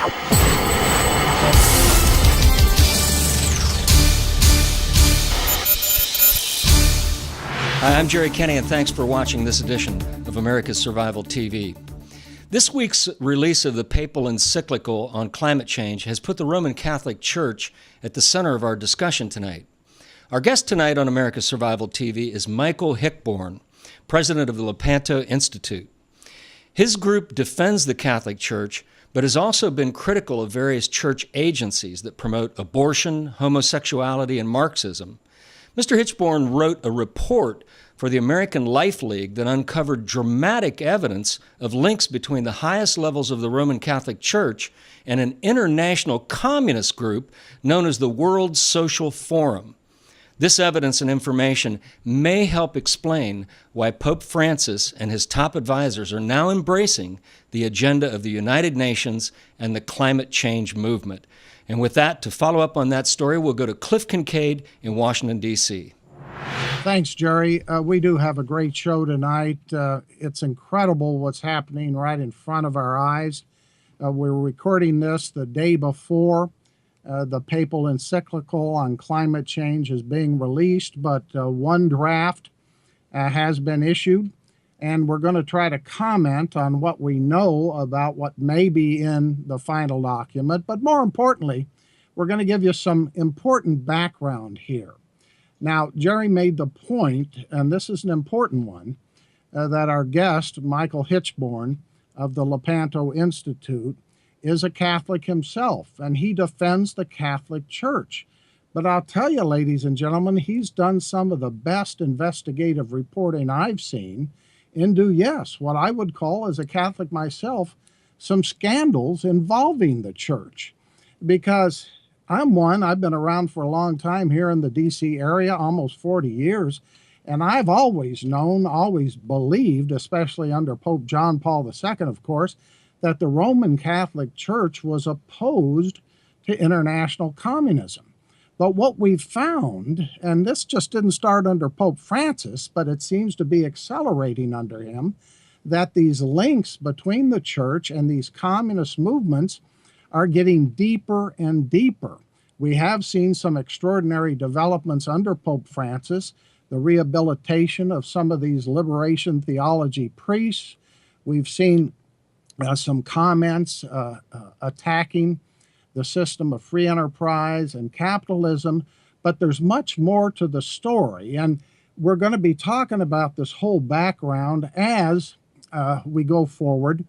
Hi, I'm Jerry Kenny, and thanks for watching this edition of America's Survival TV. This week's release of the papal encyclical on climate change has put the Roman Catholic Church at the center of our discussion tonight. Our guest tonight on America's Survival TV is Michael Hichborn, president of the Lepanto Institute. His group defends the Catholic Church, but has also been critical of various church agencies that promote abortion, homosexuality, and Marxism. Mr. Hichborn wrote a report for the American Life League that uncovered dramatic evidence of links between the highest levels of the Roman Catholic Church and an international communist group known as the World Social Forum. This evidence and information may help explain why Pope Francis and his top advisors are now embracing the agenda of the United Nations and the climate change movement. And with that, to follow up on that story, we'll go to Cliff Kincaid in Washington, D.C. Thanks, Jerry. We do have a great show tonight. It's incredible what's happening right in front of our eyes. We're recording this the day before the papal encyclical on climate change is being released, but one draft has been issued, and we're going to try to comment on what we know about what may be in the final document. But more importantly, we're going to give you some important background here. Now, Jerry made the point, and this is an important one, that our guest, Michael Hichborn of the Lepanto Institute, is a Catholic himself, and he defends the Catholic Church. But I'll tell you, ladies and gentlemen, he's done some of the best investigative reporting I've seen into, yes, what I would call, as a Catholic myself, some scandals involving the church. Because I've been around for a long time here in the D.C. area, almost 40 years, and I've always known, always believed, especially under Pope John Paul II, of course, that the Roman Catholic Church was opposed to international communism. But what we've found, and this just didn't start under Pope Francis, but it seems to be accelerating under him, that these links between the church and these communist movements are getting deeper and deeper. We have seen some extraordinary developments under Pope Francis, the rehabilitation of some of these liberation theology priests. We've seen some comments attacking the system of free enterprise and capitalism, but there's much more to the story. And we're going to be talking about this whole background as we go forward.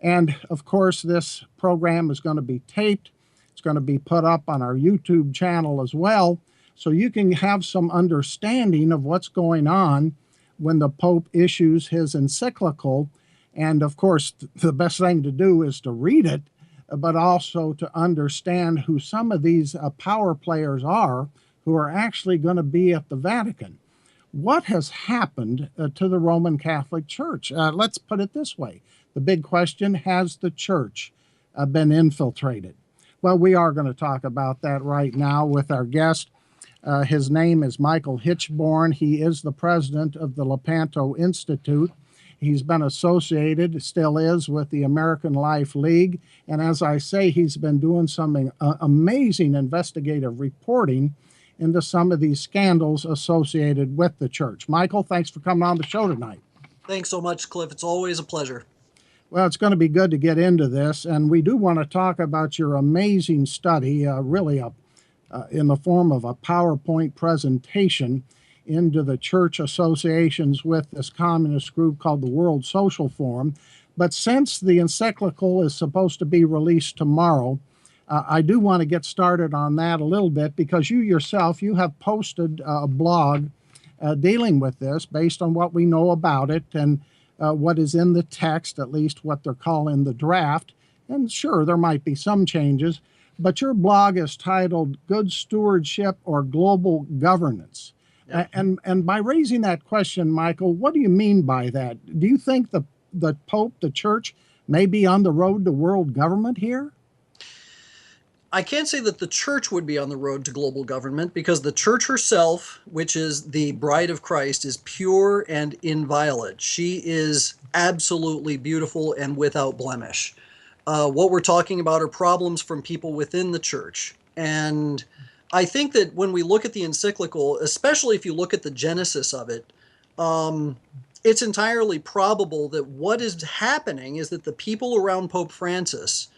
And of course, this program is going to be taped. It's going to be put up on our YouTube channel as well, so you can have some understanding of what's going on when the Pope issues his encyclical. And of course, the best thing to do is to read it, but also to understand who some of these power players are who are actually going to be at the Vatican. What has happened to the Roman Catholic Church? Let's put it this way. The big question, has the church been infiltrated? Well, we are going to talk about that right now with our guest. His name is Michael Hichborn. He is the president of the Lepanto Institute. He's been associated, still is, with the American Life League. And as I say, he's been doing some amazing investigative reporting into some of these scandals associated with the church. Michael, thanks for coming on the show tonight. Thanks so much, Cliff. It's always a pleasure. Well, it's going to be good to get into this. And we do want to talk about your amazing study, really in the form of a PowerPoint presentation into the church associations with this communist group called the World Social Forum. But since the encyclical is supposed to be released tomorrow, I do want to get started on that a little bit, because you yourself, you have posted a blog dealing with this based on what we know about it and what is in the text, at least what they're calling the draft. And sure, there might be some changes, but your blog is titled Good Stewardship or Global Governance. Yep. And by raising that question, Michael, what do you mean by that? Do you think the Pope, the Church, may be on the road to world government here? I can't say that the Church would be on the road to global government, because the Church herself, which is the bride of Christ, is pure and inviolate. She is absolutely beautiful and without blemish. What we're talking about are problems from people within the church. And I think that when we look at the encyclical, especially if you look at the genesis of it, it's entirely probable that what is happening is that the people around Pope Francis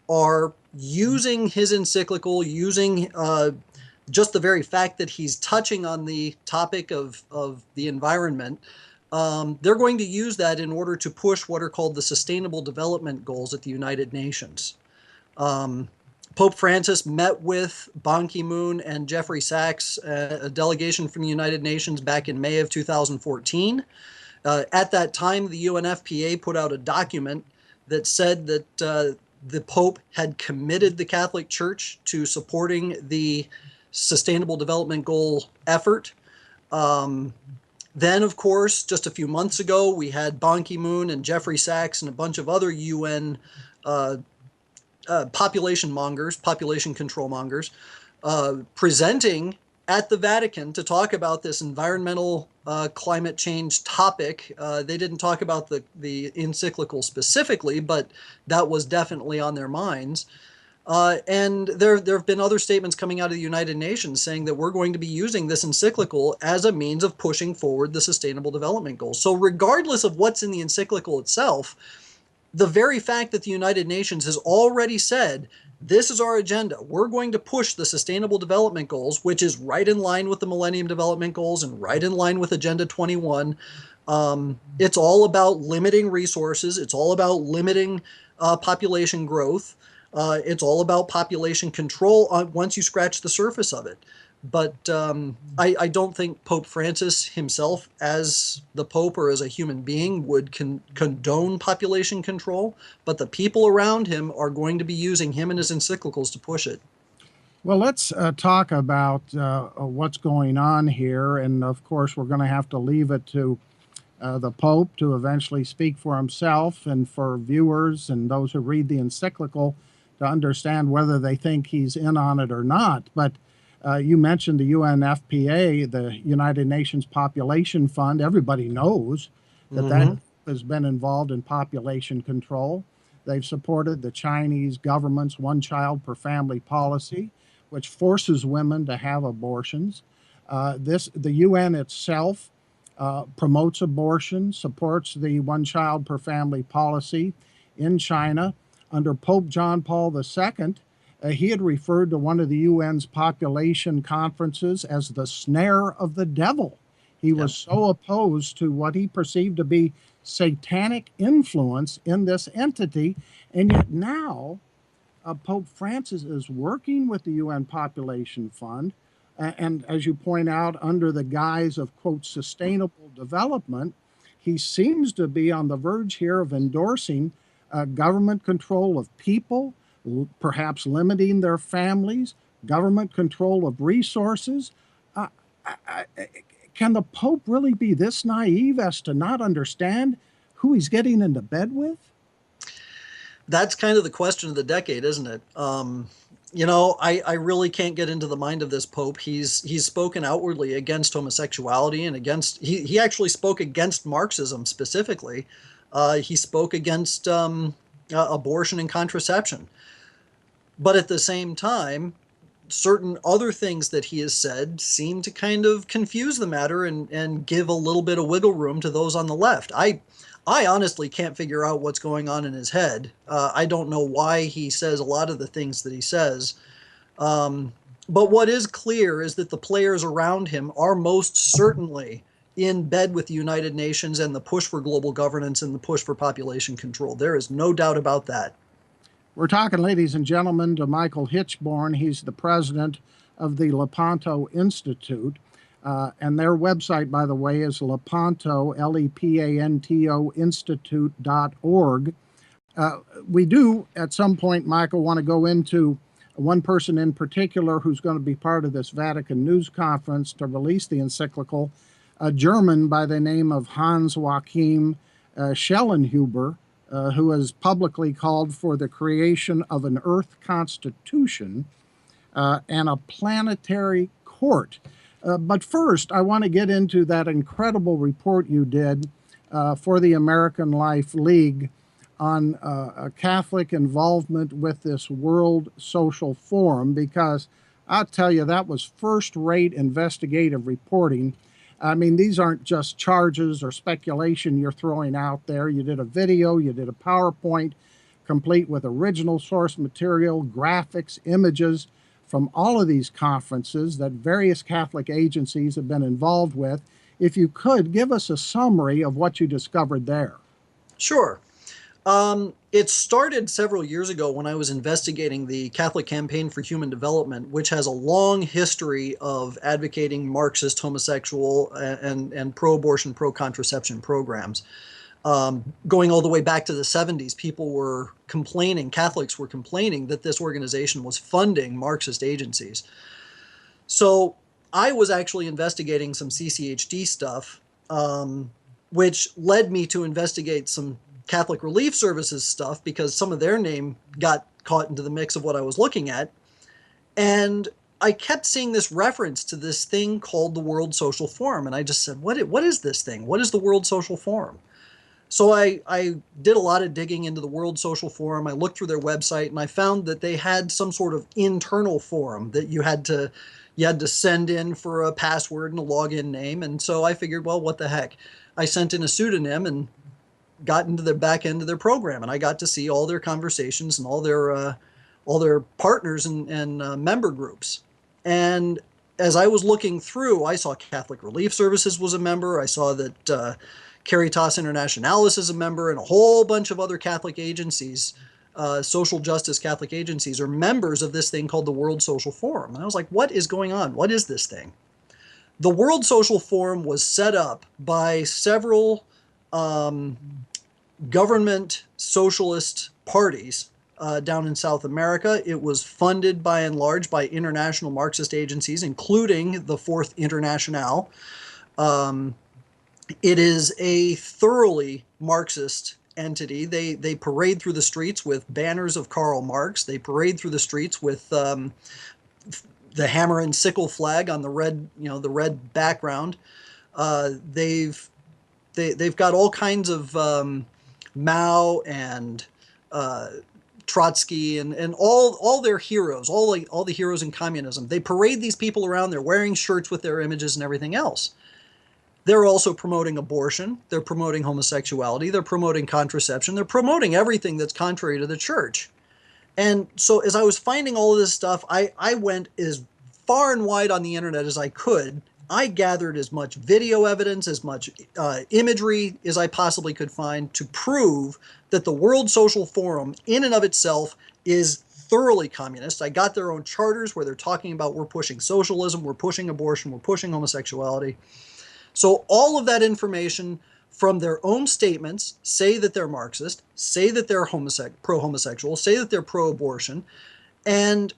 are using his encyclical, using just the very fact that he's touching on the topic of the environment. They're going to use that in order to push what are called the Sustainable Development Goals at the United Nations. Pope Francis met with Ban Ki-moon and Jeffrey Sachs, a delegation from the United Nations, back in May of 2014. At that time, the UNFPA put out a document that said that the Pope had committed the Catholic Church to supporting the Sustainable Development Goal effort. Then, of course, just a few months ago, we had Ban Ki-moon and Jeffrey Sachs and a bunch of other UN population control mongers, presenting at the Vatican to talk about this environmental climate change topic. They didn't talk about the encyclical specifically, but that was definitely on their minds. And there have been other statements coming out of the United Nations saying that we're going to be using this encyclical as a means of pushing forward the Sustainable Development Goals. So regardless of what's in the encyclical itself, the very fact that the United Nations has already said, this is our agenda, we're going to push the Sustainable Development Goals, which is right in line with the Millennium Development Goals and right in line with Agenda 21. It's all about limiting resources. It's all about limiting population growth. It's all about population control once you scratch the surface of it. But I don't think Pope Francis himself, as the Pope or as a human being, would condone population control. But the people around him are going to be using him and his encyclicals to push it. Well, let's talk about what's going on here. And of course, we're going to have to leave it to the Pope to eventually speak for himself, and for viewers and those who read the encyclical to understand whether they think he's in on it or not. But you mentioned the UNFPA, the United Nations Population Fund. Everybody knows that that has been involved in population control. They've supported the Chinese government's one child per family policy, which forces women to have abortions. The UN itself promotes abortion, supports the one child per family policy in China. Under Pope John Paul II, he had referred to one of the UN's population conferences as the snare of the devil. He was so opposed to what he perceived to be satanic influence in this entity, and yet now Pope Francis is working with the UN Population Fund, and as you point out, under the guise of, quote, sustainable development, he seems to be on the verge here of endorsing government control of people, perhaps limiting their families, government control of resources. Can the Pope really be this naive as to not understand who he's getting into bed with? That's kind of the question of the decade, isn't it? I really can't get into the mind of this Pope. He's spoken outwardly against homosexuality and he actually spoke against Marxism specifically. He spoke against abortion and contraception. But at the same time, certain other things that he has said seem to kind of confuse the matter and give a little bit of wiggle room to those on the left. I honestly can't figure out what's going on in his head. I don't know why he says a lot of the things that he says. But what is clear is that the players around him are most certainly in bed with the United Nations and the push for global governance and the push for population control. There is no doubt about that. We're talking, ladies and gentlemen, to Michael Hichborn. He's the president of the Lepanto Institute. And their website, by the way, is Lepanto, Lepanto Institute.org. We do, at some point, Michael, want to go into one person in particular who's going to be part of this Vatican news conference to release the encyclical, a German by the name of Hans Joachim Schellenhuber, who has publicly called for the creation of an Earth Constitution and a planetary court. But first, I want to get into that incredible report you did for the American Life League on a Catholic involvement with this World Social Forum, because I'll tell you, that was first-rate investigative reporting. I mean, these aren't just charges or speculation you're throwing out there. You did a video, you did a PowerPoint, complete with original source material, graphics, images from all of these conferences that various Catholic agencies have been involved with. If you could, give us a summary of what you discovered there. Sure. It started several years ago when I was investigating the Catholic Campaign for Human Development, which has a long history of advocating Marxist, homosexual, and pro-abortion, pro-contraception programs. Going all the way back to the 70s, people were complaining, Catholics were complaining that this organization was funding Marxist agencies. So I was actually investigating some CCHD stuff, which led me to investigate some Catholic Relief Services stuff, because some of their name got caught into the mix of what I was looking at. And I kept seeing this reference to this thing called the World Social Forum. And I just said, what is this thing? What is the World Social Forum? So I did a lot of digging into the World Social Forum. I looked through their website, and I found that they had some sort of internal forum that you had to send in for a password and a login name. And so I figured, well, what the heck? I sent in a pseudonym and got into the back end of their program, and I got to see all their conversations and all their partners and member groups. And as I was looking through, I saw Catholic Relief Services was a member. I saw that Caritas Internationalis is a member, and a whole bunch of other Catholic agencies, social justice Catholic agencies, are members of this thing called the World Social Forum. And I was like, what is going on? What is this thing? The World Social Forum was set up by several government socialist parties down in South America. It was funded by and large by international Marxist agencies, including the Fourth Internationale. It is a thoroughly Marxist entity. They parade through the streets with banners of Karl Marx. They parade through the streets with the hammer and sickle flag on the red background. They've got all kinds of Mao and Trotsky and all their heroes, all the heroes in communism. They parade these people around. They're wearing shirts with their images and everything else. They're also promoting abortion. They're promoting homosexuality. They're promoting contraception. They're promoting everything that's contrary to the church. And so as I was finding all of this stuff, I went as far and wide on the internet as I could. I gathered as much video evidence, as much imagery as I possibly could find to prove that the World Social Forum in and of itself is thoroughly communist. I got their own charters where they're talking about we're pushing socialism, we're pushing abortion, we're pushing homosexuality. So all of that information from their own statements say that they're Marxist, say that they're pro-homosexual, say that they're pro-abortion. And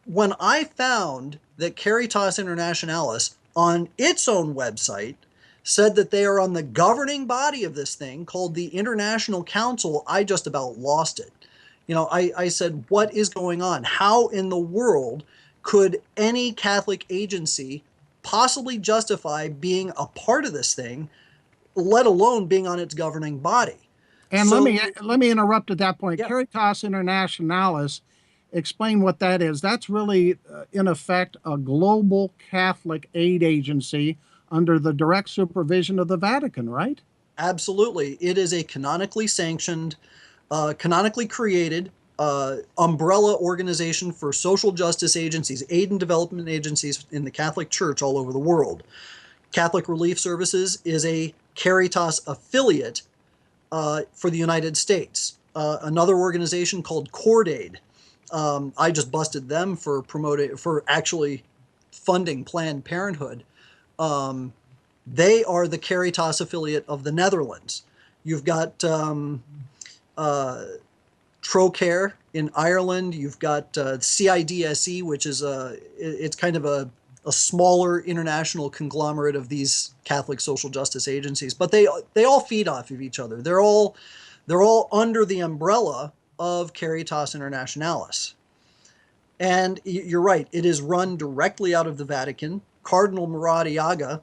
when I found that Caritas Internationalis on its own website said that they are on the governing body of this thing called the International Council, I just about lost it. I said, what is going on? How in the world could any Catholic agency possibly justify being a part of this thing, let alone being on its governing body? And So, let me interrupt at that point. Yeah. Caritas Internationalis, explain what that is. That's really, in effect, a global Catholic aid agency under the direct supervision of the Vatican, right? Absolutely. It is a canonically sanctioned, canonically created umbrella organization for social justice agencies, aid and development agencies in the Catholic Church all over the world. Catholic Relief Services is a Caritas affiliate for the United States. Another organization called CordAid. I just busted them for actually funding Planned Parenthood. They are the Caritas affiliate of the Netherlands. You've got Trocare in Ireland. You've got CIDSE, which is it's kind of a smaller international conglomerate of these Catholic social justice agencies. But they all feed off of each other. They're all under the umbrella of Caritas Internationalis. And you're right, it is run directly out of the Vatican. Cardinal Maradiaga,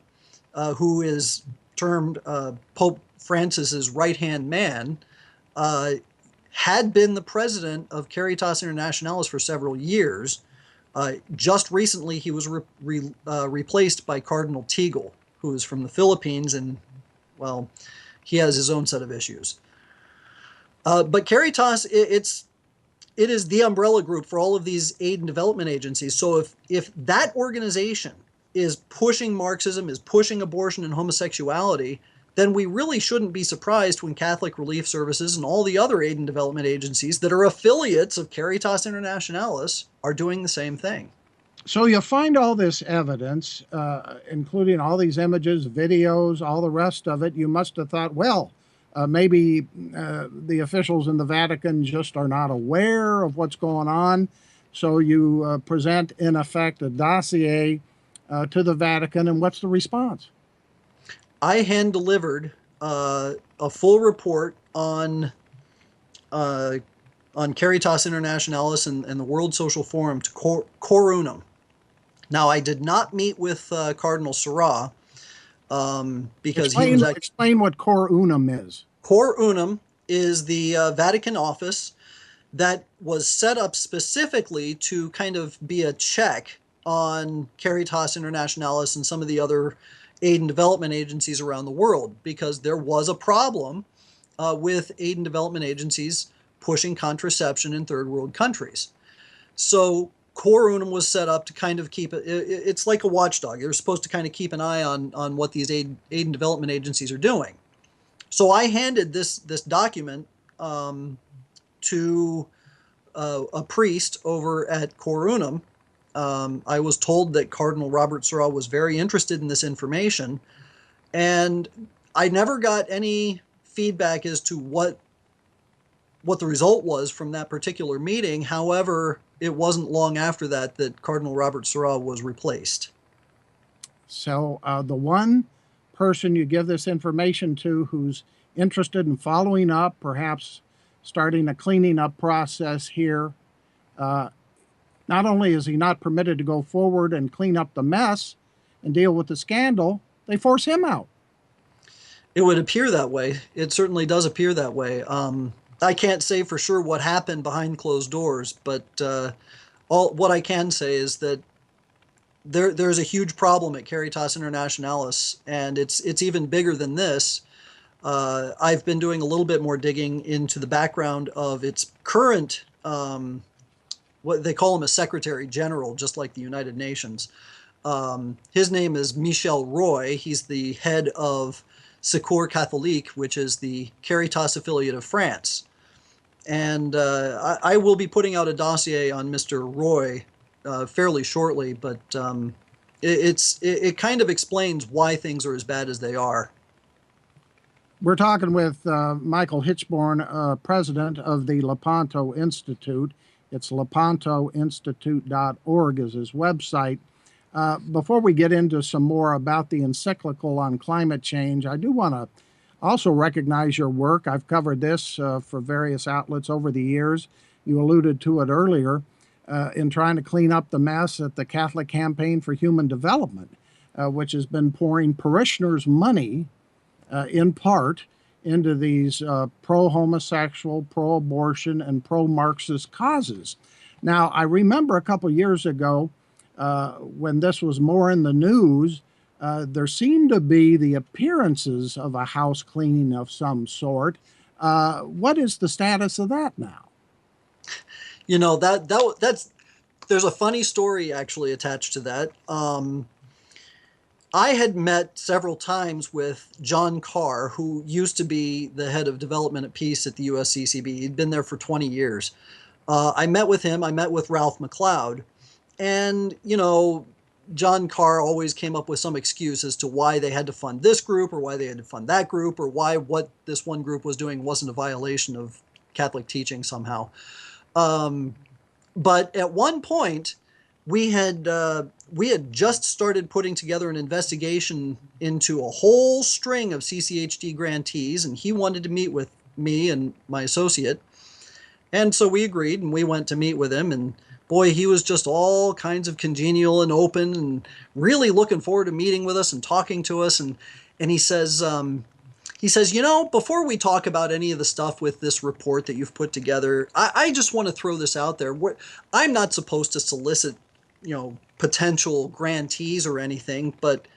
who is termed Pope Francis's right-hand man, had been the president of Caritas Internationalis for several years. Just recently, he was replaced by Cardinal Teagle, who is from the Philippines, and, well, he has his own set of issues. But Caritas, it is the umbrella group for all of these aid and development agencies. So if that organization is pushing Marxism, is pushing abortion and homosexuality, then we really shouldn't be surprised when Catholic Relief Services and all the other aid and development agencies that are affiliates of Caritas Internationalis are doing the same thing. So you find all this evidence, including all these images, videos, all the rest of it. You must have thought, well, maybe the officials in the Vatican just are not aware of what's going on. So you present, in effect, a dossier to the Vatican, and what's the response? I hand-delivered a full report on Caritas Internationalis and the World Social Forum to Cor Unum. Now, I did not meet with Cardinal Sarah because he was explain what Cor Unum is. Cor Unum is the Vatican office that was set up specifically to kind of be a check on Caritas Internationalis and some of the other aid and development agencies around the world, because there was a problem with aid and development agencies pushing contraception in third world countries. So Cor Unum was set up to kind of keep it, it's like a watchdog. They're supposed to kind of keep an eye on what these aid and development agencies are doing. So I handed this document to a priest over at Cor Unum. I was told that Cardinal Robert Sarah was very interested in this information, and I never got any feedback as to what the result was from that particular meeting. However, it wasn't long after that Cardinal Robert Sarah was replaced. So the one person you give this information to who's interested in following up, perhaps starting a cleaning up process here, not only is he not permitted to go forward and clean up the mess and deal with the scandal, they force him out. It would appear that way. It certainly does appear that way. I can't say for sure what happened behind closed doors, but what I can say is that there's a huge problem at Caritas Internationalis, and it's even bigger than this. I've been doing a little bit more digging into the background of its current, what they call him a Secretary General, just like the United Nations. His name is Michel Roy. He's the head of Secours Catholique, which is the Caritas affiliate of France. And I will be putting out a dossier on Mr. Roy fairly shortly, but it kind of explains why things are as bad as they are. We're talking with Michael Hichborn, president of the Lepanto Institute. It's lepantoinstitute.org is his website. Before we get into some more about the encyclical on climate change, I do want to also recognize your work. I've covered this for various outlets over the years. You alluded to it earlier in trying to clean up the mess at the Catholic Campaign for Human Development, which has been pouring parishioners' money in part into these pro-homosexual, pro-abortion, and pro-Marxist causes. Now, I remember a couple years ago when this was more in the news, there seemed to be the appearances of a house cleaning of some sort. What is the status of that now? You know, that's there's a funny story actually attached to that. I had met several times with John Carr, who used to be the head of development at peace at the USCCB. He'd been there for 20 years. I met with him. I met with Ralph McLeod. And, you know, John Carr always came up with some excuse as to why they had to fund this group or why they had to fund that group or why what this one group was doing wasn't a violation of Catholic teaching somehow. But at one point, we had just started putting together an investigation into a whole string of CCHD grantees, and he wanted to meet with me and my associate. And so we agreed, and we went to meet with him, and boy, he was just all kinds of congenial and open and really looking forward to meeting with us and talking to us. And he says, He says, before we talk about any of the stuff with this report that you've put together, I just want to throw this out there. I'm not supposed to solicit, potential grantees or anything, but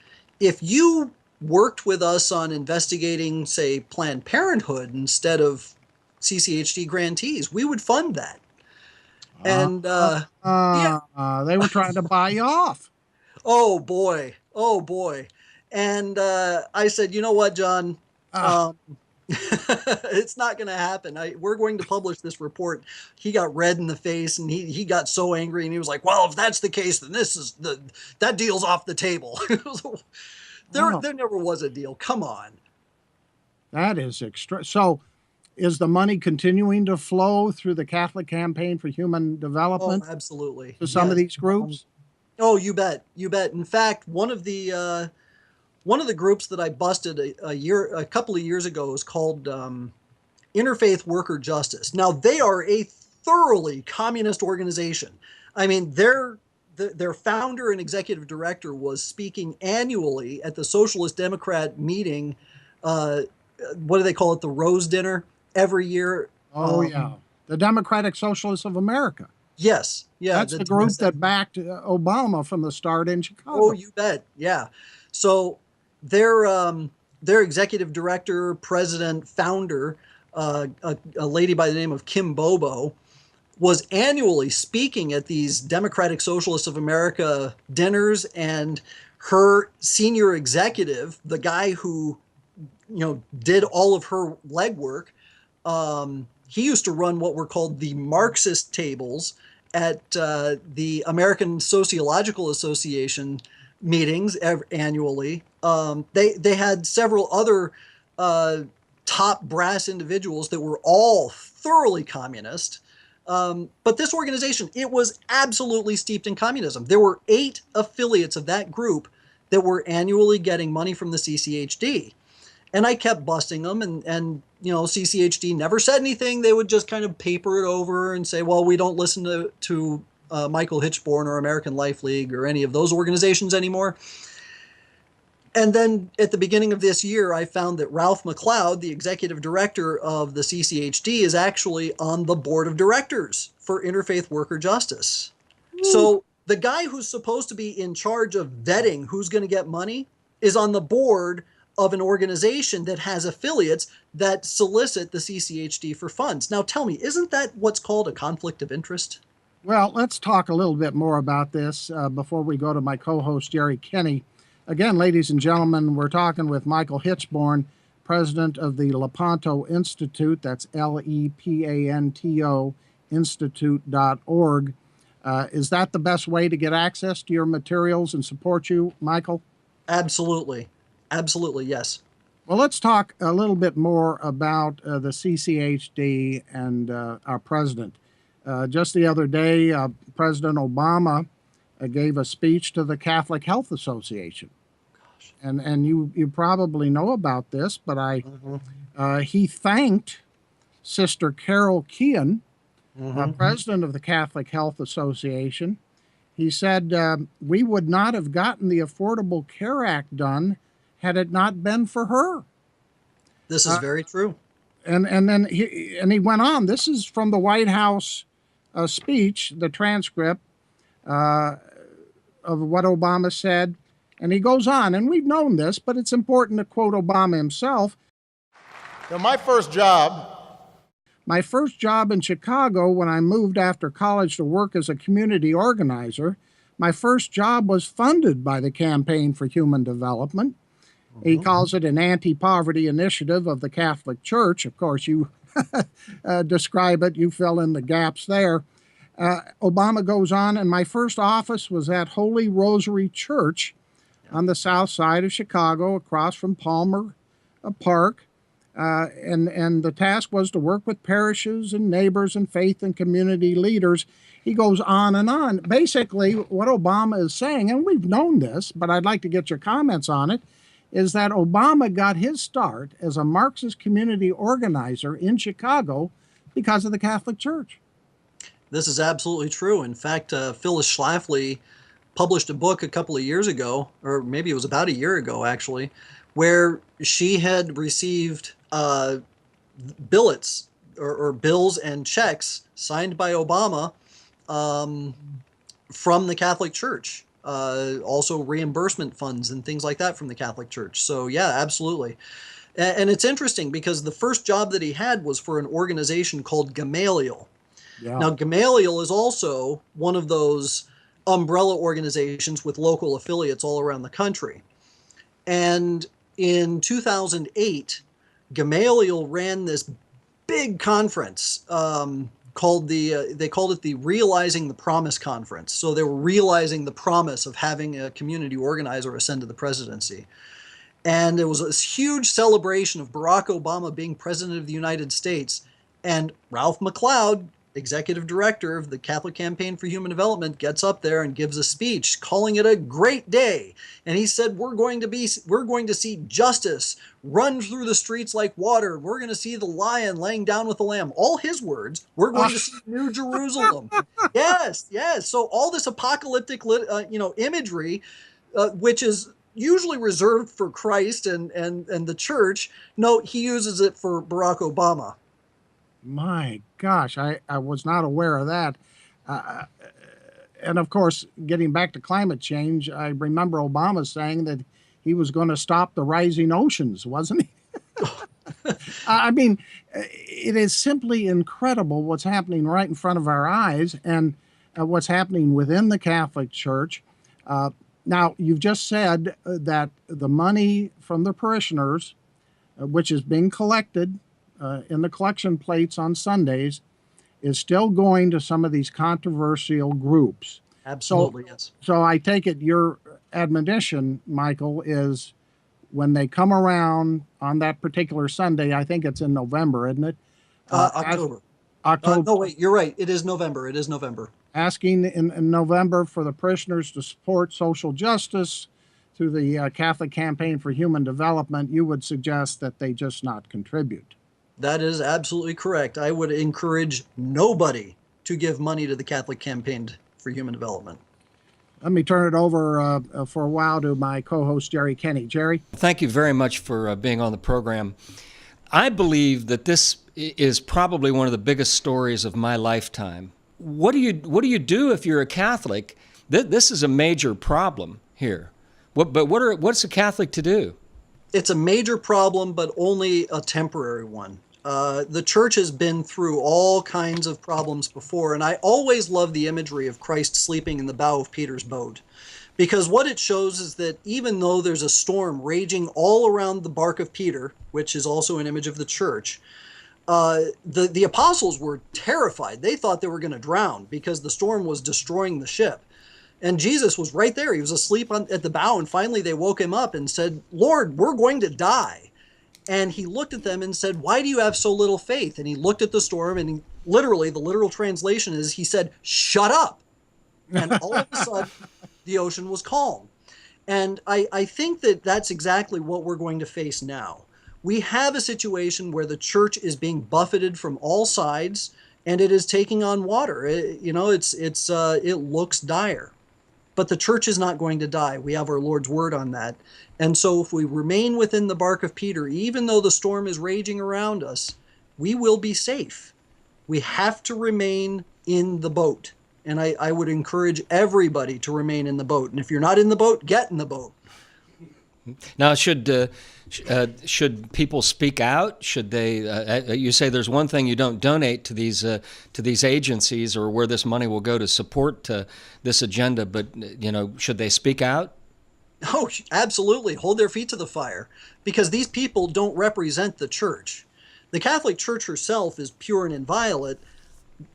if you worked with us on investigating, say, Planned Parenthood instead of CCHD grantees, we would fund that. And yeah, They were trying to buy you off. oh boy, oh boy. And I said, you know what, John? Uh, It's not going to happen. We're going to publish this report. He got red in the face, and he got so angry, and he was like, "Well, if that's the case, then that deal's off the table." Wow. There never was a deal. Come on. That is extra. So, is the money continuing to flow through the Catholic Campaign for Human Oh, Development absolutely. to some of Yes. these groups? Oh, you bet. You bet. In fact, one of the groups that I busted a couple of years ago is called Interfaith Worker Justice. Now, they are a thoroughly communist organization. I mean, their founder and executive director was speaking annually at the Socialist Democrat meeting. What do they call it? The Rose Dinner every year. Oh, yeah. The Democratic Socialists of America. Yes. Yeah. That's the group that backed Obama from the start in Chicago. Oh, you bet. Yeah. So their executive director, president, founder, a lady by the name of Kim Bobo, was annually speaking at these Democratic Socialists of America dinners, and her senior executive, the guy who did all of her legwork, he used to run what were called the Marxist tables at the American Sociological Association meetings annually. They had several other top brass individuals that were all thoroughly communist. But this organization, it was absolutely steeped in communism. There were 8 affiliates of that group that were annually getting money from the CCHD. And I kept busting them, and CCHD never said anything. They would just kind of paper it over and say, well, we don't listen to Michael Hichborn or American Life League or any of those organizations anymore. And then at the beginning of this year, I found that Ralph McLeod, the executive director of the CCHD, is actually on the board of directors for Interfaith Worker Justice. So the guy who's supposed to be in charge of vetting who's going to get money is on the board of an organization that has affiliates that solicit the CCHD for funds. Now tell me, isn't that what's called a conflict of interest? Well, let's talk a little bit more about this before we go to my co-host, Jerry Kenny. Again, ladies and gentlemen, we're talking with Michael Hichborn, president of the Lepanto Institute. That's Lepanto Institute.org. Is that the best way to get access to your materials and support you, Michael? Absolutely. Absolutely, yes. Well, let's talk a little bit more about the CCHD and our president. Just the other day, President Obama gave a speech to the Catholic Health Association. And you probably know about this, but he thanked Sister Carol Kean, president of the Catholic Health Association. He said, we would not have gotten the Affordable Care Act done had it not been for her. This is very true. And then he went on. This is from the White House speech, the transcript of what Obama said. And he goes on, and we've known this, but it's important to quote Obama himself. My first job in Chicago, when I moved after college to work as a community organizer, my first job was funded by the Campaign for Human Development. He calls it an anti-poverty initiative of the Catholic Church. Of course, you describe it, you fill in the gaps there. Obama goes on, and my first office was at Holy Rosary Church on the south side of Chicago, across from Palmer Park. And the task was to work with parishes and neighbors and faith and community leaders. He goes on and on. Basically, what Obama is saying, and we've known this, but I'd like to get your comments on it, is that Obama got his start as a Marxist community organizer in Chicago because of the Catholic Church. This is absolutely true. In fact, Phyllis Schlafly published a book a couple of years ago, or maybe it was about a year ago, actually, where she had received billets or bills and checks signed by Obama from the Catholic Church. Also reimbursement funds and things like that from the Catholic Church. So yeah, absolutely. And it's interesting because the first job that he had was for an organization called Gamaliel. Yeah. Now, Gamaliel is also one of those umbrella organizations with local affiliates all around the country. And in 2008, Gamaliel ran this big conference called they called it the Realizing the Promise Conference. So they were realizing the promise of having a community organizer ascend to the presidency. And there was this huge celebration of Barack Obama being president of the United States. And Ralph McLeod, executive director of the Catholic Campaign for Human Development, gets up there and gives a speech calling it a great day. And he said, we're going to see justice run through the streets like water. We're going to see the lion laying down with the lamb. All his words. We're going to see New Jerusalem. Yes, yes. So all this apocalyptic, imagery, which is usually reserved for Christ and the church. No, he uses it for Barack Obama. My gosh, I was not aware of that. And of course, getting back to climate change, I remember Obama saying that he was going to stop the rising oceans, wasn't he? I mean, it is simply incredible what's happening right in front of our eyes and what's happening within the Catholic Church. Now, you've just said that the money from the parishioners, which is being collected in the collection plates on Sundays, is still going to some of these controversial groups. Absolutely, yes. So I take it your admonition, Michael, is when they come around on that particular Sunday, I think it's in November, isn't it? October. October. No, wait, you're right. It is November. It is November. Asking in November for the parishioners to support social justice through the Catholic Campaign for Human Development, you would suggest that they just not contribute. That is absolutely correct. I would encourage nobody to give money to the Catholic Campaign for Human Development. Let me turn it over for a while to my co-host, Jerry Kenny. Jerry? Thank you very much for being on the program. I believe that this is probably one of the biggest stories of my lifetime. What do you do if you're a Catholic? This is a major problem here. What's a Catholic to do? It's a major problem, but only a temporary one. The church has been through all kinds of problems before, and I always love the imagery of Christ sleeping in the bow of Peter's boat, because what it shows is that even though there's a storm raging all around the bark of Peter, which is also an image of the church, the apostles were terrified. They thought they were going to drown because the storm was destroying the ship. And Jesus was right there. He was asleep at the bow, and finally they woke him up and said, "Lord, we're going to die." And he looked at them and said, "Why do you have so little faith?" And he looked at the storm, and the literal translation is, he said, "Shut up." And all of a sudden, the ocean was calm. And I think that that's exactly what we're going to face now. We have a situation where the church is being buffeted from all sides, and it is taking on water. It looks dire. But the church is not going to die. We have our Lord's word on that. And so if we remain within the bark of Peter, even though the storm is raging around us, we will be safe. We have to remain in the boat. And I would encourage everybody to remain in the boat. And if you're not in the boat, get in the boat. Now, should people speak out? Should they? You say there's one thing: you don't donate to these agencies or where this money will go to support this agenda. But should they speak out? Oh, absolutely! Hold their feet to the fire, because these people don't represent the church. The Catholic Church herself is pure and inviolate,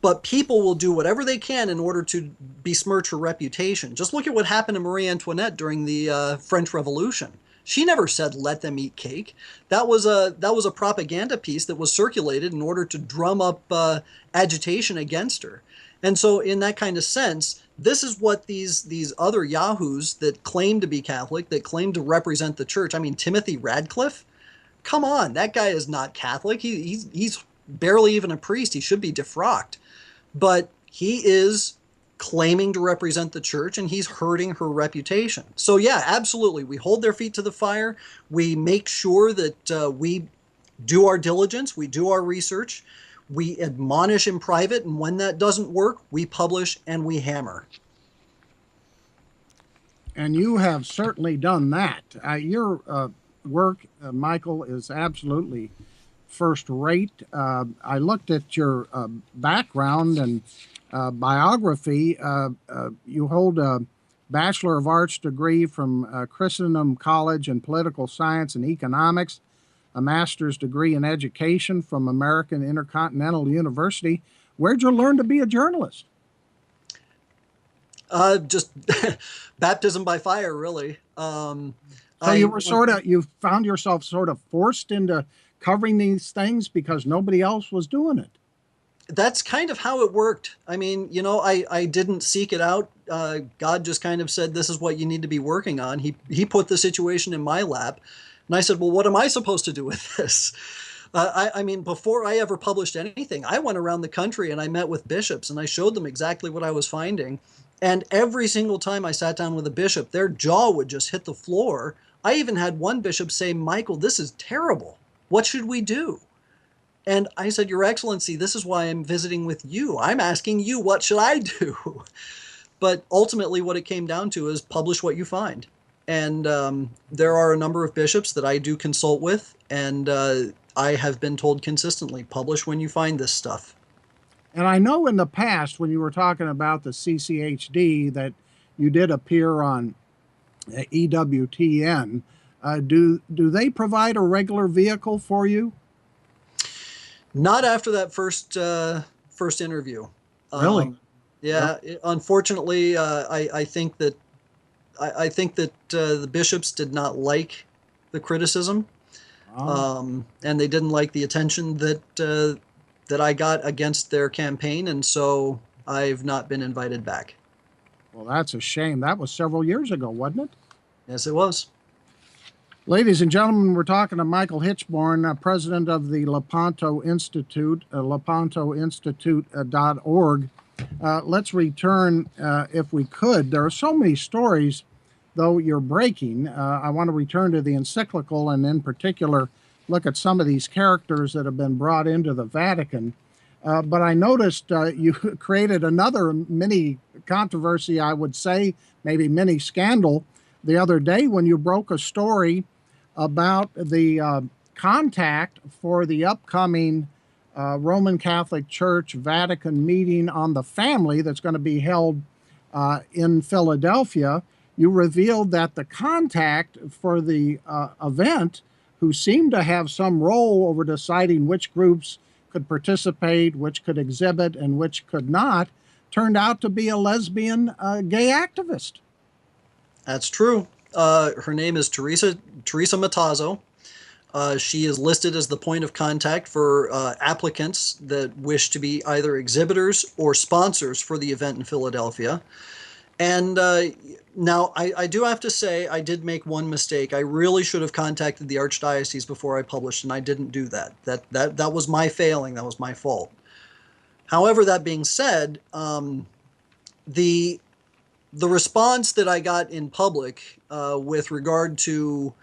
but people will do whatever they can in order to besmirch her reputation. Just look at what happened to Marie Antoinette during the French Revolution. She never said, "Let them eat cake." That was a propaganda piece that was circulated in order to drum up agitation against her. And so in that kind of sense, this is what these other yahoos that claim to be Catholic, that claim to represent the church. I mean, Timothy Radcliffe, come on, that guy is not Catholic. He's barely even a priest. He should be defrocked. But he is claiming to represent the church, and he's hurting her reputation. So yeah, absolutely. We hold their feet to the fire. We make sure that we do our diligence. We do our research. We admonish in private, and when that doesn't work, we publish and we hammer. And you have certainly done that. Your work, Michael, is absolutely first rate. I looked at your background and biography. You hold a Bachelor of Arts degree from Christendom College in Political Science and Economics, a master's degree in education from American Intercontinental University. Where'd you learn to be a journalist? Just baptism by fire, really. So you found yourself sort of forced into covering these things because nobody else was doing it. That's kind of how it worked. I mean, I didn't seek it out. God just kind of said, this is what you need to be working on. He put the situation in my lap. And I said, well, what am I supposed to do with this? I mean, before I ever published anything, I went around the country and I met with bishops and I showed them exactly what I was finding. And every single time I sat down with a bishop, their jaw would just hit the floor. I even had one bishop say, Michael, this is terrible. What should we do? And I said, Your Excellency, this is why I'm visiting with you. I'm asking you, what should I do? But ultimately, what it came down to is publish what you find. And there are a number of bishops that I do consult with, and I have been told consistently, publish when you find this stuff. And I know in the past, when you were talking about the CCHD, that you did appear on EWTN. Do they provide a regular vehicle for you? Not after that first interview. Really? Yeah. Unfortunately, I think that the bishops did not like the criticism, and they didn't like the attention that I got against their campaign, and so I've not been invited back. Well, that's a shame. That was several years ago, wasn't it? Yes, it was. Ladies and gentlemen, we're talking to Michael Hichborn, president of the Lepanto Institute, lepantoinstitute.org. Let's return, if we could. There are so many stories, though, you're breaking. I want to return to the encyclical and, in particular, look at some of these characters that have been brought into the Vatican. But I noticed you created another mini controversy, I would say, maybe mini scandal, the other day when you broke a story about the contact for the upcoming Roman Catholic Church Vatican meeting on the family that's going to be held in Philadelphia. You revealed that the contact for the event, who seemed to have some role over deciding which groups could participate, which could exhibit, and which could not, turned out to be a lesbian gay activist. That's true. Her name is Teresa Matazzo. She is listed as the point of contact for applicants that wish to be either exhibitors or sponsors for the event in Philadelphia. And now I do have to say I did make one mistake. I really should have contacted the Archdiocese before I published, and I didn't do that. That was my failing. That was my fault. However, that being said, the response that I got in public with regard to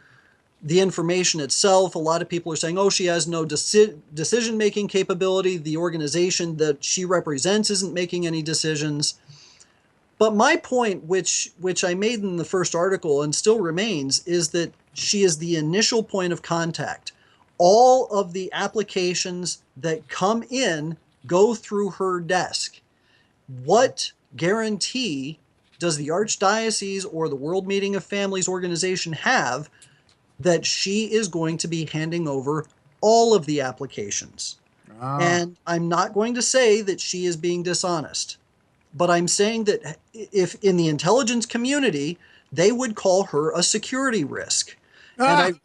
the information itself, a lot of people are saying, oh, she has no decision-making capability. The organization that she represents isn't making any decisions. But my point, which I made in the first article and still remains, is that she is the initial point of contact. All of the applications that come in go through her desk. What guarantee does the Archdiocese or the World Meeting of Families organization have that she is going to be handing over all of the applications? And I'm not going to say that she is being dishonest, but I'm saying that if in the intelligence community, they would call her a security risk. And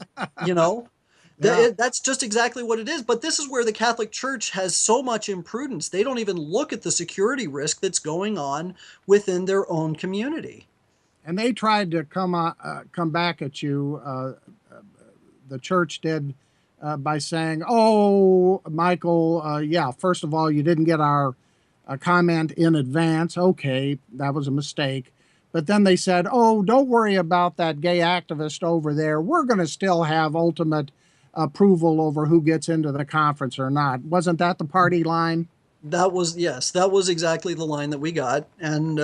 that's just exactly what it is. But this is where the Catholic Church has so much imprudence. They don't even look at the security risk that's going on within their own community. And they tried to come back at you. The church did by saying, "Oh, Michael, yeah. First of all, you didn't get our comment in advance, okay, that was a mistake. But then they said, oh, don't worry about that gay activist over there. We're going to still have ultimate approval over who gets into the conference or not. Wasn't that the party line? That was, yes, that was exactly the line that we got, and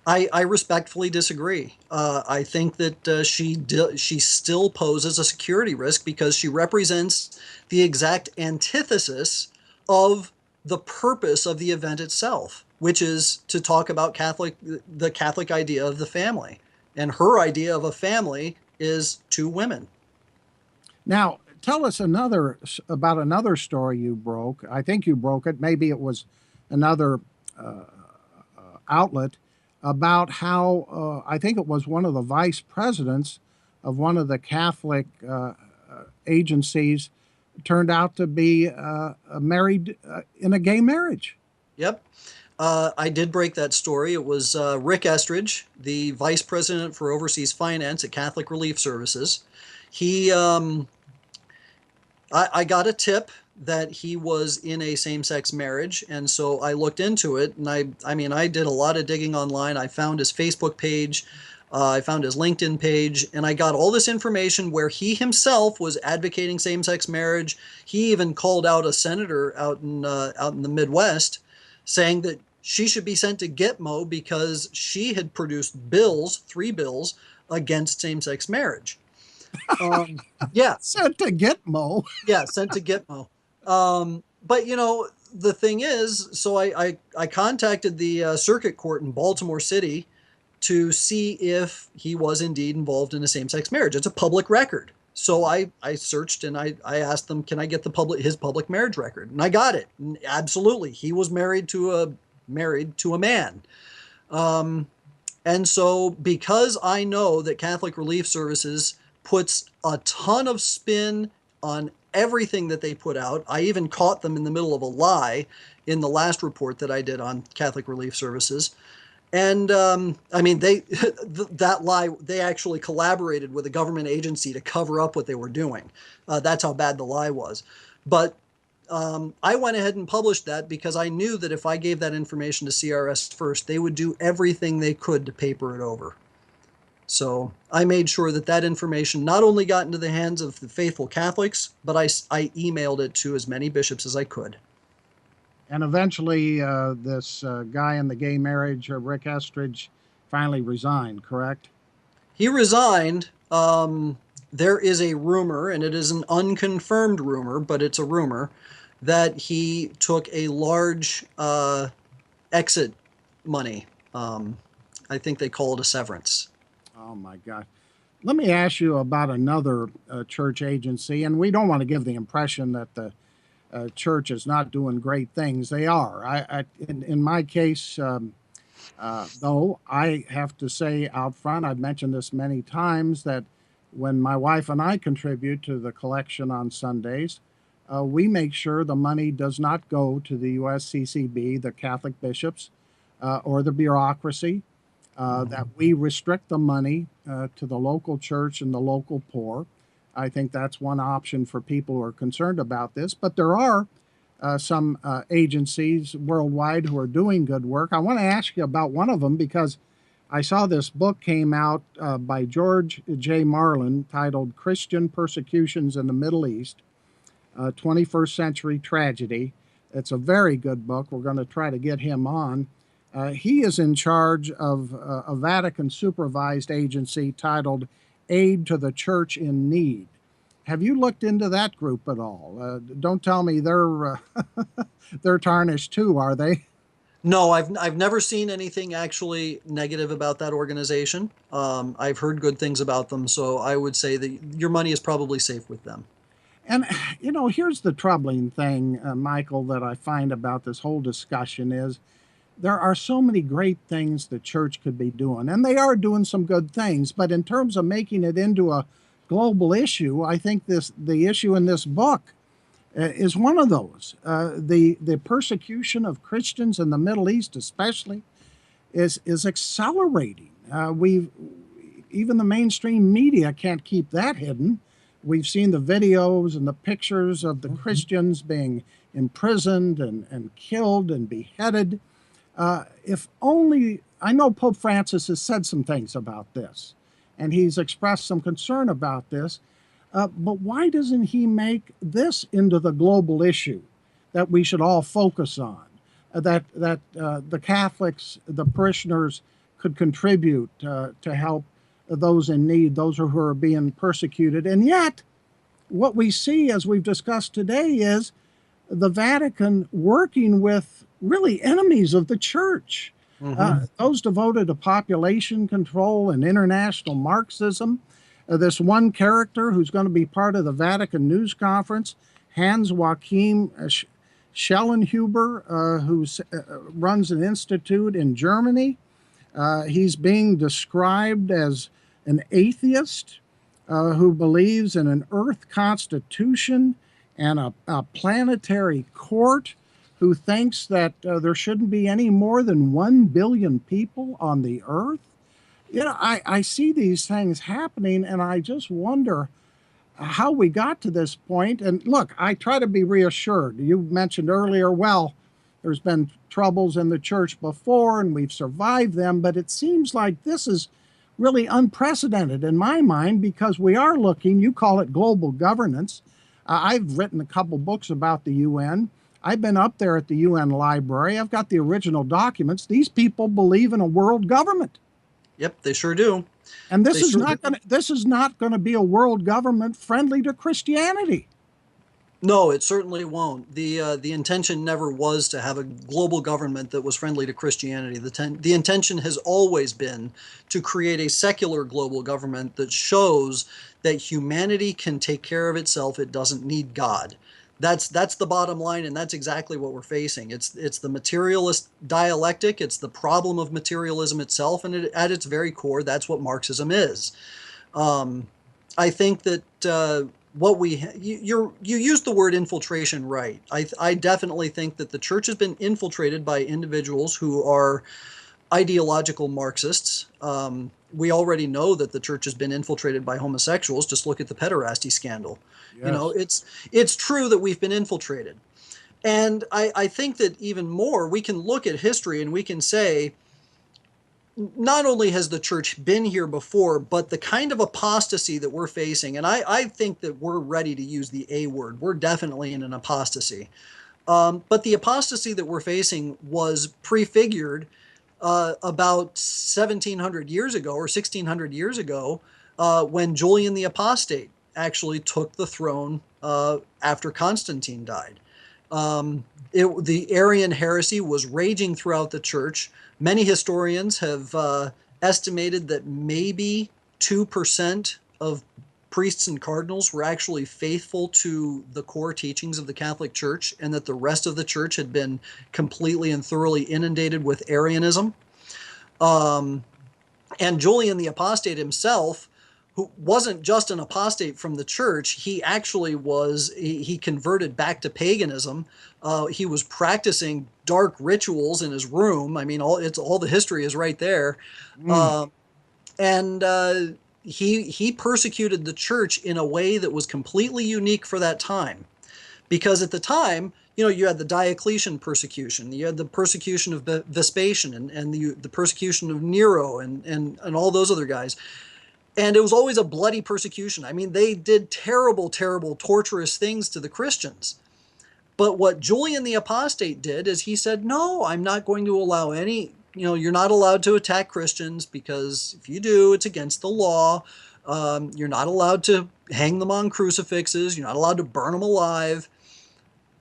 I respectfully disagree. I think that she still poses a security risk because she represents the exact antithesis of the purpose of the event itself, which is to talk about the Catholic idea of the family, and her idea of a family is two women. Now, tell us about another story you broke. I think you broke it. Maybe it was another outlet about how I think it was one of the vice presidents of one of the Catholic agencies turned out to be married in a gay marriage. Yep. I did break that story. It was Rick Estridge, the vice president for overseas finance at Catholic Relief Services. He I got a tip that he was in a same-sex marriage, and so I looked into it, and I did a lot of digging online. I found his Facebook page, I found his LinkedIn page, and I got all this information where he himself was advocating same-sex marriage. He even called out a senator out in the Midwest, saying that she should be sent to Gitmo because she had produced 3 bills against same-sex marriage. Yeah. Sent to Gitmo. Yeah, sent to Gitmo. But the thing is, so I contacted the circuit court in Baltimore City to see if he was indeed involved in a same-sex marriage. It's a public record. So I searched and I asked them, can I get his public marriage record? And I got it. And absolutely, he was married to a man. And so because I know that Catholic Relief Services puts a ton of spin on everything that they put out. I even caught them in the middle of a lie in the last report that I did on Catholic Relief Services. And that lie, they actually collaborated with a government agency to cover up what they were doing. That's how bad the lie was. But I went ahead and published that because I knew that if I gave that information to CRS first, they would do everything they could to paper it over. So I made sure that information not only got into the hands of the faithful Catholics, but I emailed it to as many bishops as I could. And eventually this guy in the gay marriage, Rick Estridge, finally resigned, correct? He resigned. There is a rumor, and it is an unconfirmed rumor, but it's a rumor, that he took a large exit money. I think they call it a severance. Oh, my God. Let me ask you about another church agency, and we don't want to give the impression that the church is not doing great things. They are. In my case, though, I have to say out front, I've mentioned this many times, that when my wife and I contribute to the collection on Sundays, we make sure the money does not go to the USCCB, the Catholic bishops, or the bureaucracy. That we restrict the money to the local church and the local poor. I think that's one option for people who are concerned about this. But there are some agencies worldwide who are doing good work. I want to ask you about one of them because I saw this book came out by George J. Marlin titled Christian Persecutions in the Middle East, 21st Century Tragedy. It's a very good book. We're going to try to get him on. He is in charge of a Vatican-supervised agency titled Aid to the Church in Need. Have you looked into that group at all? Don't tell me they're tarnished too, are they? No, I've never seen anything actually negative about that organization. I've heard good things about them, so I would say that your money is probably safe with them. And, here's the troubling thing, Michael, that I find about this whole discussion is there are so many great things the church could be doing, and they are doing some good things. But in terms of making it into a global issue, I think the issue in this book is one of those. The persecution of Christians in the Middle East, especially, is accelerating. Even the mainstream media can't keep that hidden. We've seen the videos and the pictures of the Christians being imprisoned and killed and beheaded. If only, I know Pope Francis has said some things about this, and he's expressed some concern about this, but why doesn't he make this into the global issue that we should all focus on, that the Catholics, the parishioners, could contribute to help those in need, those who are being persecuted? And yet, what we see, as we've discussed today, is the Vatican working with really enemies of the church, those devoted to population control and international Marxism. This one character who's going to be part of the Vatican News Conference, Hans Joachim Schellenhuber, who runs an institute in Germany. He's being described as an atheist who believes in an earth constitution and a planetary court, who thinks that there shouldn't be any more than 1 billion people on the earth. You know, I see these things happening, and I just wonder how we got to this point. And look, I try to be reassured. You mentioned earlier, well, there's been troubles in the church before, and we've survived them, but it seems like this is really unprecedented in my mind, because we are looking, you call it global governance. I've written a couple books about the UN. I've been up there at the UN library. I've got the original documents. These people believe in a world government. Yep, they sure do. And this is not going to be a world government friendly to Christianity. No, it certainly won't. The intention never was to have a global government that was friendly to Christianity. The intention has always been to create a secular global government that shows that humanity can take care of itself. It doesn't need God. That's the bottom line, and that's exactly what we're facing. It's the materialist dialectic. It's the problem of materialism itself, and at its very core, that's what Marxism is. I think that you used the word infiltration right. I definitely think that the church has been infiltrated by individuals who are ideological Marxists. We already know that the church has been infiltrated by homosexuals. Just look at the pederasty scandal. Yes. You know, it's true that we've been infiltrated. And I think that even more, we can look at history and we can say, not only has the church been here before, but the kind of apostasy that we're facing, and I think that we're ready to use the A word. We're definitely in an apostasy. But the apostasy that we're facing was prefigured about 1,700 years ago or 1,600 years ago when Julian the Apostate actually took the throne after Constantine died. The Arian heresy was raging throughout the church. Many historians have estimated that maybe 2% of priests and cardinals were actually faithful to the core teachings of the Catholic Church, and that the rest of the church had been completely and thoroughly inundated with Arianism. And Julian the Apostate himself, who wasn't just an apostate from the church, he actually he converted back to paganism. He was practicing dark rituals in his room. I mean, all the history is right there. He persecuted the church in a way that was completely unique for that time. Because at the time, you know, you had the Diocletian persecution, you had the persecution of Vespasian, and the persecution of Nero, and all those other guys. And it was always a bloody persecution. I mean, they did terrible, terrible, torturous things to the Christians. But what Julian the Apostate did is he said, no, I'm not going to allow any, you know, you're not allowed to attack Christians, because if you do, it's against the law. You're not allowed to hang them on crucifixes. You're not allowed to burn them alive.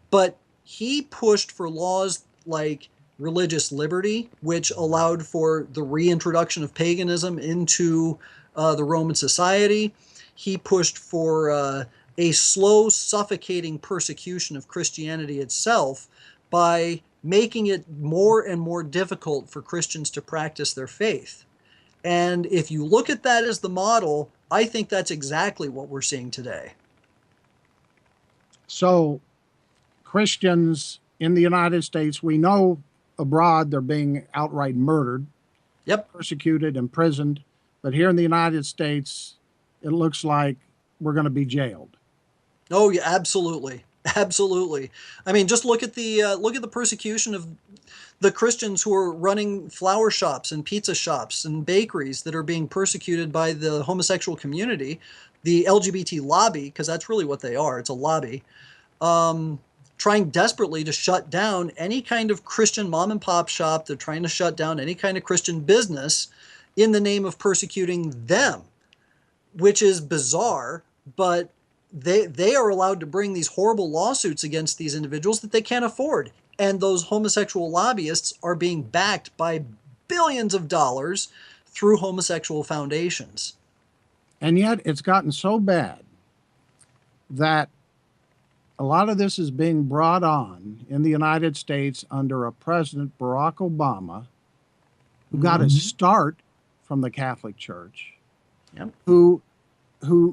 But he pushed for laws like religious liberty, which allowed for the reintroduction of paganism into the Roman society. He pushed for a slow, suffocating persecution of Christianity itself by making it more and more difficult for Christians to practice their faith. And if you look at that as the model, I think that's exactly what we're seeing today. So Christians in the United States, we know abroad they're being outright murdered, Yep. persecuted, imprisoned. But here in the United States, it looks like we're going to be jailed. Oh, yeah, absolutely. Absolutely. I mean, just look at the persecution of the Christians who are running flower shops and pizza shops and bakeries that are being persecuted by the homosexual community, the LGBT lobby, because that's really what they are. It's a lobby, trying desperately to shut down any kind of Christian mom and pop shop. They're trying to shut down any kind of Christian business in the name of persecuting them, which is bizarre, but they are allowed to bring these horrible lawsuits against these individuals that they can't afford. And those homosexual lobbyists are being backed by billions of dollars through homosexual foundations. And yet it's gotten so bad that a lot of this is being brought on in the United States under a President Barack Obama, who got his start from the Catholic Church, Yep. who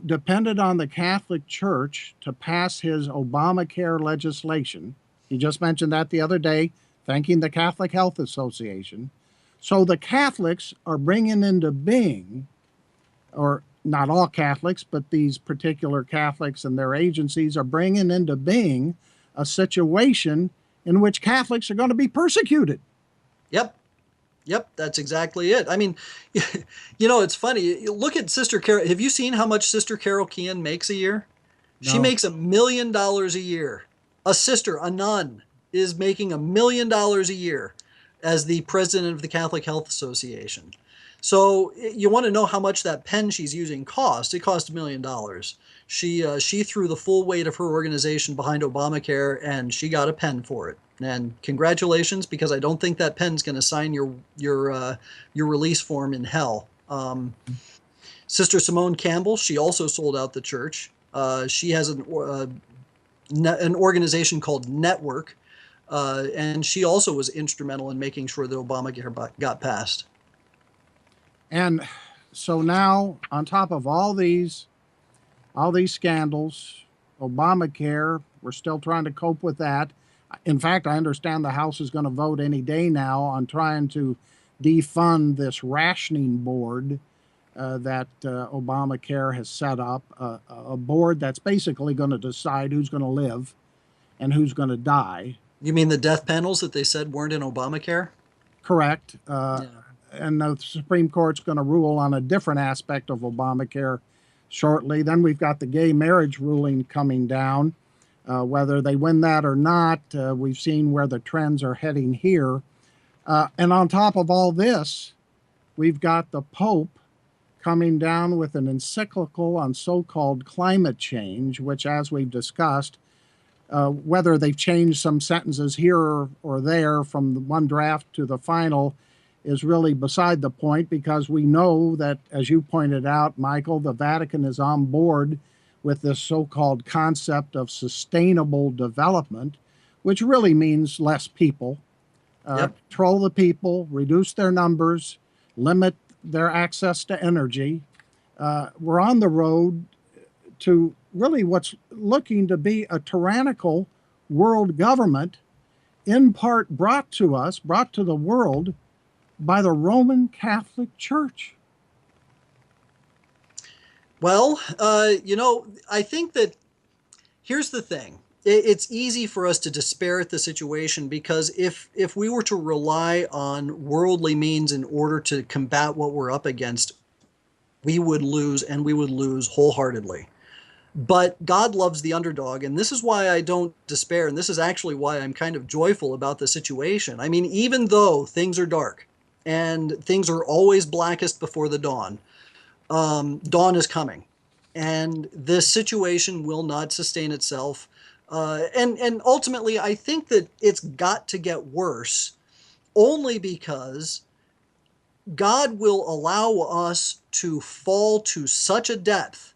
depended on the Catholic Church to pass his Obamacare legislation. He just mentioned that the other day, thanking the Catholic Health Association. So the Catholics are bringing into being, or not all Catholics, but these particular Catholics and their agencies are bringing into being a situation in which Catholics are going to be persecuted. Yep. Yep, that's exactly it. I mean, it's funny. Look at Sister Carol. Have you seen how much Sister Carol Kean makes a year? No. She makes $1 million a year. A sister, a nun, is making $1 million a year as the president of the Catholic Health Association. So you want to know how much that pen she's using cost? It cost $1 million. She threw the full weight of her organization behind Obamacare, and she got a pen for it. And congratulations, because I don't think that pen's going to sign your release form in hell. Sister Simone Campbell, she also sold out the church. She has an organization called Network, and she also was instrumental in making sure that Obamacare got passed. And so now, on top of all these scandals, Obamacare, we're still trying to cope with that. In fact, I understand the House is going to vote any day now on trying to defund this rationing board that Obamacare has set up, a board that's basically going to decide who's going to live and who's going to die. You mean the death panels that they said weren't in Obamacare? Correct. Yeah. And the Supreme Court's going to rule on a different aspect of Obamacare shortly. Then we've got the gay marriage ruling coming down. Whether they win that or not, we've seen where the trends are heading here. And on top of all this, we've got the Pope coming down with an encyclical on so-called climate change, which, as we've discussed, whether they've changed some sentences here or there from the one draft to the final is really beside the point, because we know that, as you pointed out, Michael, the Vatican is on board with this so-called concept of sustainable development, which really means less people. Control the people, reduce their numbers, limit their access to energy. We're on the road to really what's looking to be a tyrannical world government, in part brought to the world by the Roman Catholic Church. Well, I think that here's the thing. It's easy for us to despair at the situation, because if we were to rely on worldly means in order to combat what we're up against, we would lose, and we would lose wholeheartedly. But God loves the underdog, and this is why I don't despair, and this is actually why I'm kind of joyful about the situation. I mean, even though things are dark, and things are always blackest before the dawn, dawn is coming, and this situation will not sustain itself. And ultimately, I think that it's got to get worse, only because God will allow us to fall to such a depth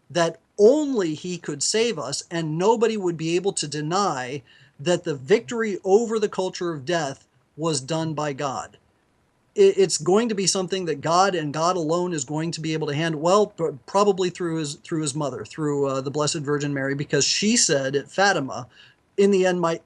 that only He could save us, and nobody would be able to deny that the victory over the culture of death was done by God. It's going to be something that God and God alone is going to be able to handle, well, probably through his mother, through the Blessed Virgin Mary, because she said at Fatima, in the end, my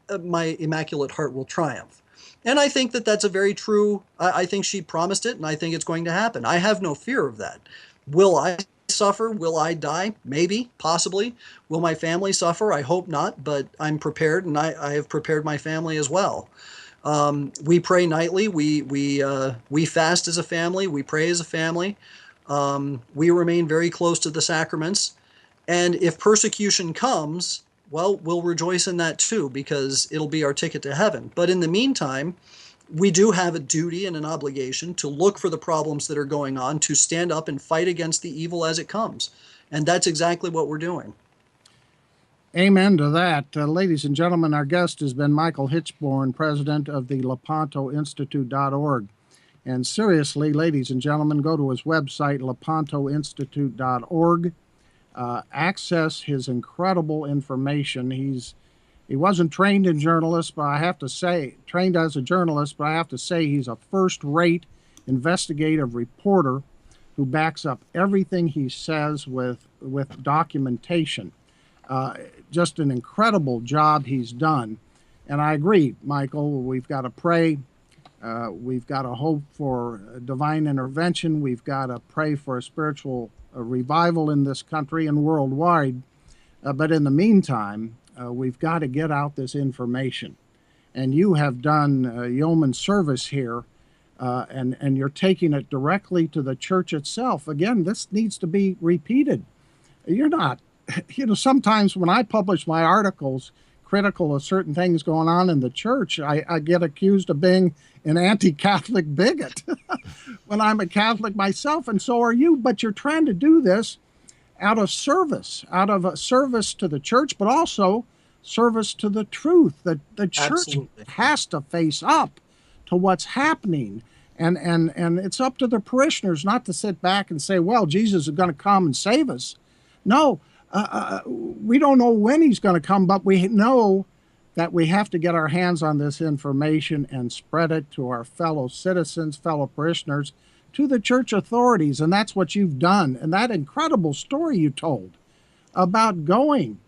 Immaculate Heart will triumph. And I think that that's a very true, I think she promised it, and I think it's going to happen. I have no fear of that. Will I suffer? Will I die? Maybe, possibly. Will my family suffer? I hope not, but I'm prepared, and I have prepared my family as well. We pray nightly. We fast as a family. We pray as a family. We remain very close to the sacraments. And if persecution comes, well, we'll rejoice in that too, because it'll be our ticket to heaven. But in the meantime, we do have a duty and an obligation to look for the problems that are going on, to stand up and fight against the evil as it comes. And that's exactly what we're doing. Amen to that. Ladies and gentlemen, our guest has been Michael Hichborn, president of the Lepanto Institute.org. And seriously, ladies and gentlemen, go to his website, lepantoinstitute.org. Access his incredible information. He wasn't trained in journalist, but I have to say, trained as a journalist, but I have to say he's a first-rate investigative reporter who backs up everything he says with documentation. Just an incredible job he's done. And I agree, Michael, we've got to pray. We've got to hope for divine intervention. We've got to pray for a spiritual revival in this country and worldwide. But in the meantime, we've got to get out this information. And you have done yeoman service here, and you're taking it directly to the church itself. Again, this needs to be repeated. You're not, sometimes when I publish my articles critical of certain things going on in the church, I get accused of being an anti-Catholic bigot when I'm a Catholic myself, and so are you. But you're trying to do this out of service to the church, but also service to the truth. The church Absolutely. has to face up to what's happening. And it's up to the parishioners not to sit back and say, well, Jesus is going to come and save us. No, we don't know when he's going to come, but we know that we have to get our hands on this information and spread it to our fellow citizens, fellow parishioners, to the church authorities. And that's what you've done. And that incredible story you told about going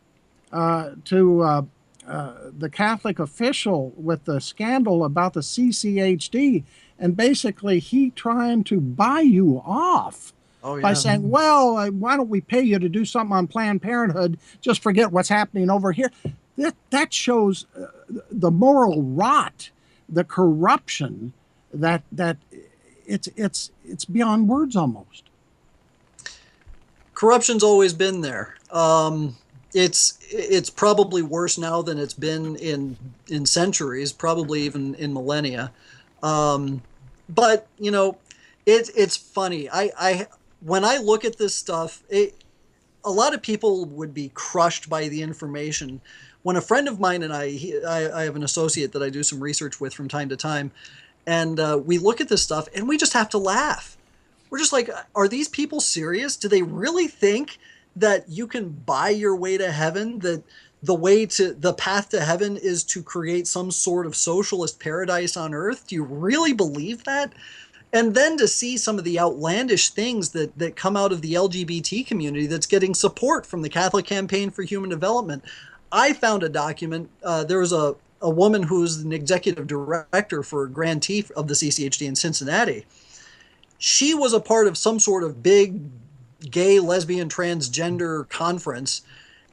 to the Catholic official with the scandal about the CCHD, and basically he trying to buy you off by saying, well, why don't we pay you to do something on Planned Parenthood? Just forget what's happening over here. That shows the moral rot, the corruption that it's beyond words almost. Corruption's always been there. It's probably worse now than it's been in centuries, probably even in millennia. But it's funny. When I look at this stuff, a lot of people would be crushed by the information. When a friend of mine and I have an associate that I do some research with from time to time, and we look at this stuff and we just have to laugh. We're just like, are these people serious? Do they really think that you can buy your way to heaven, that the path to heaven is to create some sort of socialist paradise on earth? Do you really believe that? And then to see some of the outlandish things that come out of the LGBT community that's getting support from the Catholic Campaign for Human Development. I found a document. There was a woman who's an executive director for grantee of the CCHD in Cincinnati. She was a part of some sort of big gay, lesbian, transgender conference.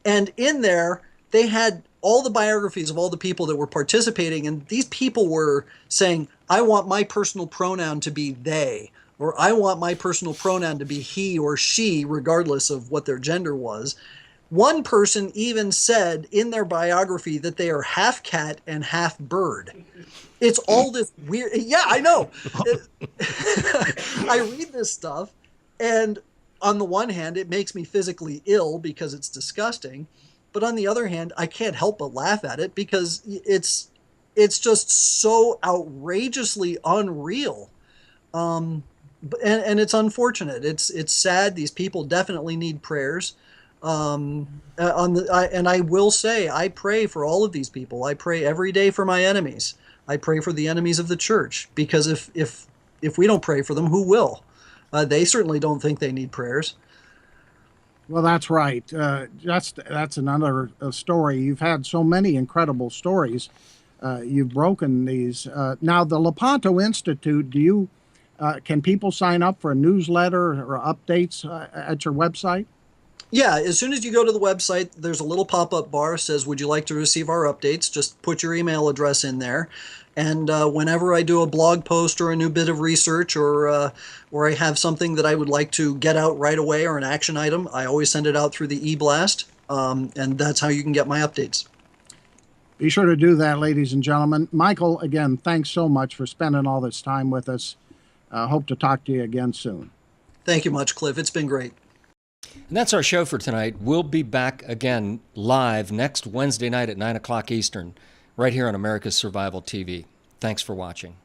And in there, they had all the biographies of all the people that were participating. And these people were saying, I want my personal pronoun to be they, or I want my personal pronoun to be he or she, regardless of what their gender was. One person even said in their biography that they are half cat and half bird. It's all this weird. Yeah, I know. I read this stuff, and on the one hand, it makes me physically ill because it's disgusting. But on the other hand, I can't help but laugh at it because it's just so outrageously unreal. And it's unfortunate. It's sad. These people definitely need prayers. And I will say, I pray for all of these people. I pray every day for my enemies. I pray for the enemies of the church, because if we don't pray for them, who will? They certainly don't think they need prayers. Well, that's right. That's another story. You've had so many incredible stories. You've broken these. Now, the Lepanto Institute, do you Can people sign up for a newsletter or updates at your website? Yeah, as soon as you go to the website, there's a little pop-up bar says, "Would you like to receive our updates?" Just put your email address in there. And whenever I do a blog post or a new bit of research or I have something that I would like to get out right away or an action item, I always send it out through the e-blast. And that's how you can get my updates. Be sure to do that, ladies and gentlemen. Michael, again, thanks so much for spending all this time with us. Hope to talk to you again soon. Thank you much, Cliff. It's been great. And that's our show for tonight. We'll be back again live next Wednesday night at 9 o'clock Eastern, right here on America's Survival TV. Thanks for watching.